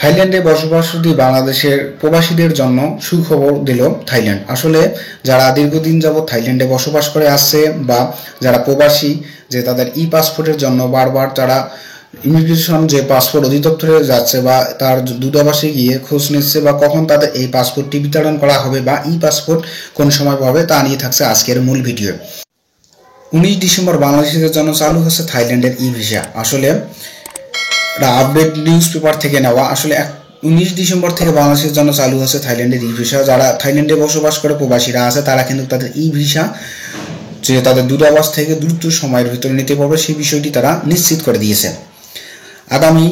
থাইল্যান্ডে বসবাসরত বাংলাদেশের প্রবাসীদের জন্য সুখবর দিল থাইল্যান্ড। আসলে যারা দীর্ঘদিন যাবৎ থাইল্যান্ডে বসবাস করে আসছে বা যারা প্রবাসী, যে তাদের ই পাসপোর্টের জন্য বারবার তারা ইমিগ্রেশন যে পাসপোর্ট অধিদপ্তরে যাচ্ছে বা তার দূতাবাসে গিয়ে খোঁজ নিচ্ছে বা কখন তাদের এই পাসপোর্টটি বিতরণ করা হবে বা ই পাসপোর্ট কোন সময় পাবে তা নিয়ে থাকছে আজকের মূল ভিডিও। 19 ডিসেম্বর বাংলাদেশিদের জন্য চালু হচ্ছে থাইল্যান্ডের ই ভিসা। আসলে আপডেট নিউজ পেপার থেকে নেওয়া। আসলে 19 ডিসেম্বর থেকে বাংলাদেশের জন্য চালু হচ্ছে থাইল্যান্ডের ই ভিসা। যারা থাইল্যান্ডে বসবাস করে প্রবাসীরা আছে তারা কিন্তু তাদের ই ভিসা যে তাদের দূতাবাস থেকে দ্রুত সময়ের ভিতরে নিতে পারবে সেই বিষয়টি তারা নিশ্চিত করে দিয়েছে। আগামী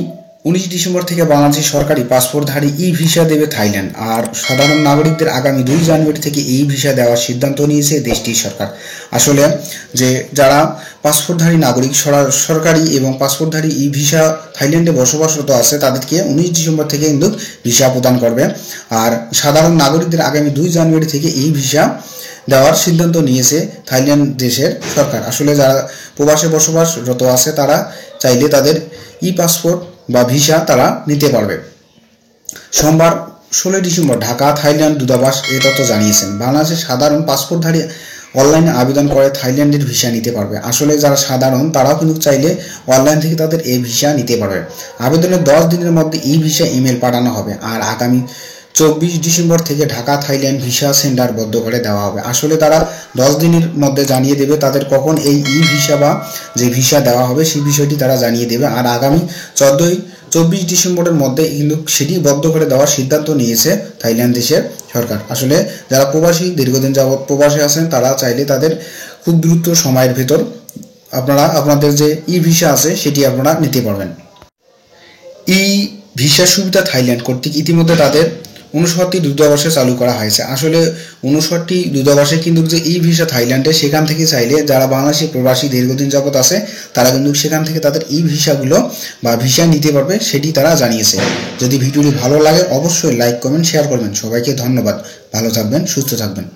19 ডিসেম্বর থেকে বাংলাদেশের সরকারি পাসপোর্টধারী ই ভিসা দেবে থাইল্যান্ড। আর সাধারণ নাগরিকদের আগামী 2 জানুয়ারি থেকে এই ভিসা দেওয়ার সিদ্ধান্ত নিয়েছে দেশটির সরকার। আসলে যে যারা পাসপোর্টধারী নাগরিক সরকারি এবং পাসপোর্টধারী ই ভিসা থাইল্যান্ডে বসবাসরত আছে তাদেরকে 19 ডিসেম্বর থেকে কিন্তু ভিসা প্রদান করবে। আর সাধারণ নাগরিকদের আগামী 2 জানুয়ারি থেকে এই ভিসা দেওয়ার সিদ্ধান্ত নিয়েছে থাইল্যান্ড দেশের সরকার। আসলে যারা প্রবাসে বসবাসরত আছে তারা চাইলে তাদের ই পাসপোর্ট বা ভিসা তারা নিতে পারবে। সোমবার 16 ডিসেম্বর ঢাকা থাইল্যান্ড দূতাবাস এই তথ্য জানিয়েছেন। বাংলাদেশের সাধারণ পাসপোর্টধারী অনলাইনে আবেদন করে থাইল্যান্ডের ভিসা নিতে পারবে। আসলে যারা সাধারণ তারাও কিন্তু চাইলে অনলাইন থেকে তাদের এই ভিসা নিতে পারবে। আবেদনের 10 দিনের মধ্যে এই ভিসা ইমেল পাঠানো হবে। আর আগামী 24 ডিসেম্বর থেকে ঢাকা থাইল্যান্ড ভিসা সেন্টার বদ্ধ করে দেওয়া হবে। আসলে তারা 10 দিনের মধ্যে জানিয়ে দেবে তাদের কখন এই ই ভিসা বা যে ভিসা দেওয়া হবে সেই বিষয়টি তারা জানিয়ে দেবে। আর আগামী 24 ডিসেম্বরের মধ্যে কিন্তু সেটি বদ্ধ করে দেওয়ার সিদ্ধান্ত নিয়েছে থাইল্যান্ড দেশের সরকার। আসলে যারা প্রবাসী দীর্ঘদিন যাবৎ প্রবাসী আছেন তারা চাইলে তাদের খুব দ্রুত সময়ের ভেতর আপনাদের যে ই ভিসা আছে সেটি আপনারা নিতে পারবেন। ই ভিসা সুবিধা থাইল্যান্ড কর্তৃক ইতিমধ্যে তাদের 59টি দূতাবাসে চালু করা হয়েছে। আসলে 59টি দূতাবাসে কিন্তু যে ই ভিসা থাইল্যান্ডে সেখান থেকে চাইলে যারা বাংলাদেশি প্রবাসী দীর্ঘদিন যাবত আছে তারা কিন্তু সেখান থেকে তাদের ই ভিসাগুলো বা ভিসা নিতে পারবে সেটি তারা জানিয়েছে। যদি ভিডিওটি ভালো লাগে অবশ্যই লাইক কমেন্ট শেয়ার করবেন। সবাইকে ধন্যবাদ। ভালো থাকবেন, সুস্থ থাকবেন।